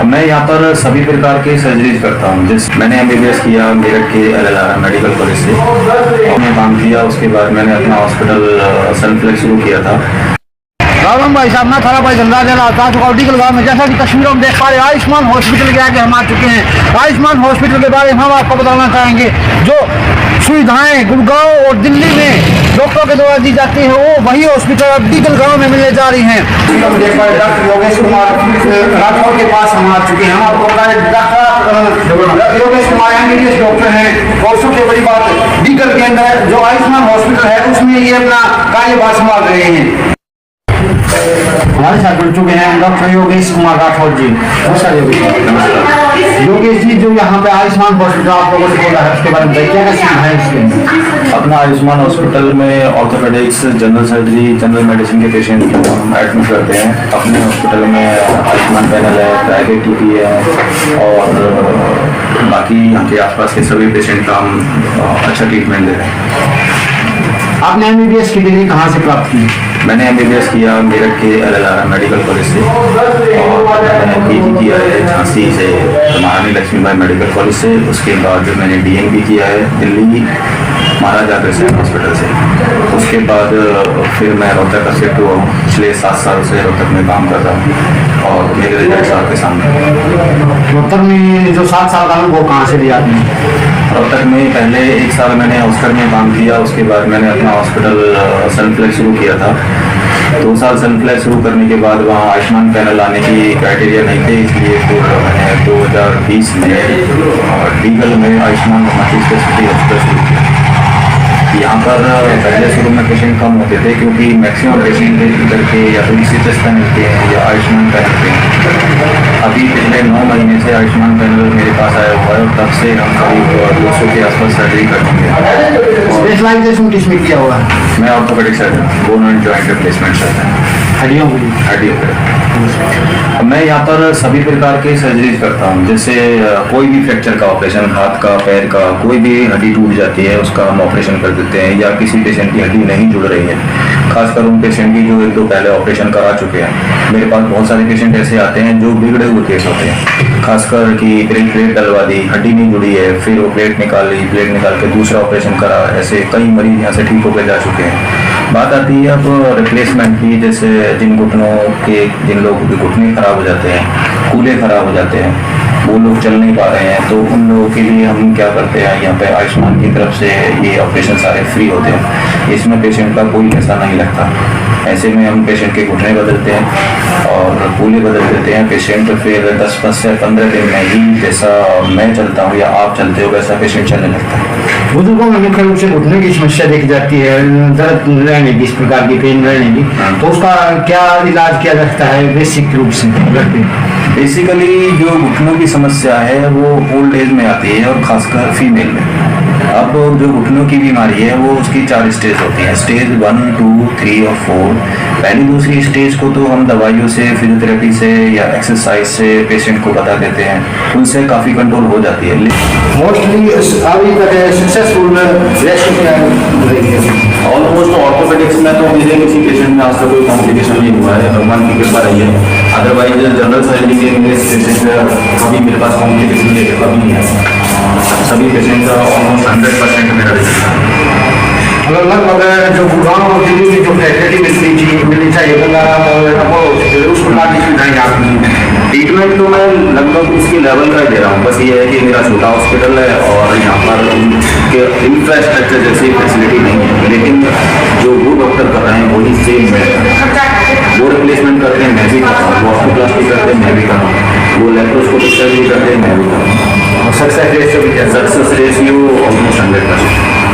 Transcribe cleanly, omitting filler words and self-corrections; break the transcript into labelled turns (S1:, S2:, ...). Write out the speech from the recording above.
S1: मैं यहाँ पर सभी प्रकार की सर्जरीज करता हूँ। मैंने MBBS किया मेरठ के LLR मेडिकल कॉलेज से, मैंने काम किया। उसके बाद मैंने अपना हॉस्पिटल सनफ्लेक्स शुरू किया था।
S2: रावण भाई साहब, मैं थाना भाई जंदा चुका गाँव में। जैसा कि तस्वीरों में देख पा रहे आयुष्मान हॉस्पिटल के आगे हम आ चुके हैं। आयुष्मान हॉस्पिटल के बारे में हम आपको बताना चाहेंगे। जो सुविधाएं गुड़गांव और दिल्ली में डॉक्टरों के द्वारा दी जाती है, वो वही हॉस्पिटल अब डीगल गाँव में मिलने जा रही हैं। डॉक्टर योगेश कुमार राठौर के पास हम आ चुके हैं। हम आपको doctor Yogesh Kumar MBBS doctor हैं। और सबसे बड़ी बात, डीगल के अंदर जो आयुष्मान हॉस्पिटल है उसमें ये अपना कार्यभार संभाल रहे हैं। हमारे साथ जुड़ चुके हैं डॉक्टर योगेश कुमार राठौर जी। नमस्कार योगेश जी, जो यहाँ पे आयुष्मान हॉस्पिटल आप लोगों से बोला है उसके बारे में क्या है इसके?
S1: अपना आयुष्मान हॉस्पिटल में orthopaedics, general surgery, general medicine के पेशेंट हम एडमिट करते हैं। अपने हॉस्पिटल में आयुष्मान पैनल है, प्राइवेट TP है और बाकी यहाँ के आसपास के सभी पेशेंट का हम अच्छा ट्रीटमेंट दे रहे हैं।
S2: आपने MBBS की डिग्री कहाँ से प्राप्त की?
S1: मैंने MBBS किया मेरठ के LLR मेडिकल कॉलेज से, और मैंने PG किया है झांसी से महारानी लक्ष्मीबाई मेडिकल कॉलेज से। उसके बाद मैंने DNB किया है दिल्ली महाराजा अग्रसेन हॉस्पिटल से। उसके बाद फिर मैं रोहतक का शिफ्ट हुआ हूँ। पिछले 7 साल से रोहतक में काम कर रहा हूँ और मेरे रिजल्ट आपके सामने।
S2: रोहतक में जो 7 साल का वो कहाँ से लिया आपने?
S1: रोहतक में पहले 1 साल मैंने ऑस्कर में काम किया। उसके बाद मैंने अपना हॉस्पिटल सनफ्लेक्स शुरू किया था। 2 साल सनफ्लेक्स शुरू करने के बाद वहाँ आयुष्मान पैनल आने की क्राइटेरिया नहीं थे, इसलिए फिर मैंने 2020 में डीगल में आयुष्मान मल्टी स्पेशलिटी हॉस्पिटल शुरू किया। यहाँ पर पहले शुरू में पेशेंट कम होते थे क्योंकि मैक्सिमम पेशेंट इधर के या तो इसी राजस्थान के हैं या आयुष्मान पैनल के हैं। अभी पिछले 9 महीने से आयुष्मान पैनल मेरे पास आया हुआ है और तब से हम करीब 200 के आसपास सर्जरी कर चुके हैं।
S2: स्पेशलाइजेशन किसमें किया हुआ है?
S1: मैं orthopaedic surgeon, bone and joint replacement surgeon,
S2: हड्डियों
S1: मैं यहाँ पर सभी प्रकार की सर्जरीज करता हूँ। जैसे कोई भी फ्रैक्चर का ऑपरेशन, हाथ का, पैर का, कोई भी हड्डी टूट जाती है उसका हम ऑपरेशन कर देते हैं, या किसी पेशेंट की हड्डी नहीं जुड़ रही है, खासकर उन पेशेंट की जो 1-2 पहले ऑपरेशन करा चुके हैं। मेरे पास बहुत सारे पेशेंट ऐसे आते हैं जो बिगड़े हुए केस होते हैं, खासकर कि प्लेट डलवा दी, हड्डी नहीं जुड़ी है, फिर वो प्लेट निकाल ली, प्लेट निकाल के दूसरा ऑपरेशन करा। ऐसे कई मरीज यहाँ से ठीक होकर जा चुके हैं। बात आती है अब रिप्लेसमेंट की, जैसे जिन लोगों के घुटने खराब हो जाते हैं, कूल्हे खराब हो जाते हैं, वो लोग चल नहीं पा रहे हैं, तो उन लोगों के लिए हम क्या करते हैं, यहाँ पे आयुष्मान की तरफ से ये ऑपरेशन सारे फ्री होते हैं। इसमें पेशेंट का कोई पैसा नहीं लगता। ऐसे में हम पेशेंट के घुटने बदलते हैं और कूल्हे बदल देते हैं। पेशेंट फिर 10 से 15 दिन में ही, जैसा मैं चलता हूँ या आप चलते हो, वैसा पेशेंट चलने लगता है।
S2: बुजुर्गों में मुख्य रूप से घुटने की समस्या देखी जाती है, दर्द रहने की, इस प्रकार की पेन रहने की, तो उसका क्या इलाज किया जाता है बेसिक रूप से?
S1: बेसिकली जो घुटनों की समस्या है वो ओल्ड एज में आती है और खासकर फीमेल में। अब जो घुटनों की बीमारी है वो उसकी 4 स्टेज होती हैं, स्टेज 1, 2, 3 और 4। पहली दूसरी स्टेज को तो हम दवाइयों से, फिजियोथेरेपी से या एक्सरसाइज से पेशेंट को बता देते हैं, उनसे काफ़ी कंट्रोल हो जाती है।
S2: मोस्टली अभी तक सक्सेसफुल
S1: ऑलमोस्ट ऑर्थोपेडिक्स में तो मेरे किसी पेशेंट में आज तक कोई कॉम्प्लिकेशन नहीं हुआ है, भगवान की कृपा रही है। अदरवाइज जनरल सर्जरी के मेरे पेशेंट कभी मेरे पास कॉम्प्लिकेशन नहीं है, कभी नहीं है। सभी पेशेंट का ऑलमोस्ट 100% मेरा रिजल्ट है।
S2: लगभग जो गुड़गांव और दिल्ली में जो फैसिलिटी मिलनी चाहिए उस प्रकार की सुविधाएं आपकी?
S1: ट्रीटमेंट तो मैं लगभग उसकी लेवल का दे रहा हूँ। बस ये है कि मेरा छोटा हॉस्पिटल है और यहाँ पर इंफ्रास्ट्रक्चर जैसी फैसिलिटी नहीं है, लेकिन जो वो डॉक्टर कर रहे हैं वही सेम है। वो रिप्लेसमेंट करते हैं, मैं भी कर रहा हूँ। वो ऑर्थोप्लास्टी करते हैं, मैं भी कर रहा हूँ। वो लैप्रोस्कोपिक सर्जरी करते हैं, मैं भी कर रहा हूँ।
S2: Success ratio
S1: almost 100%।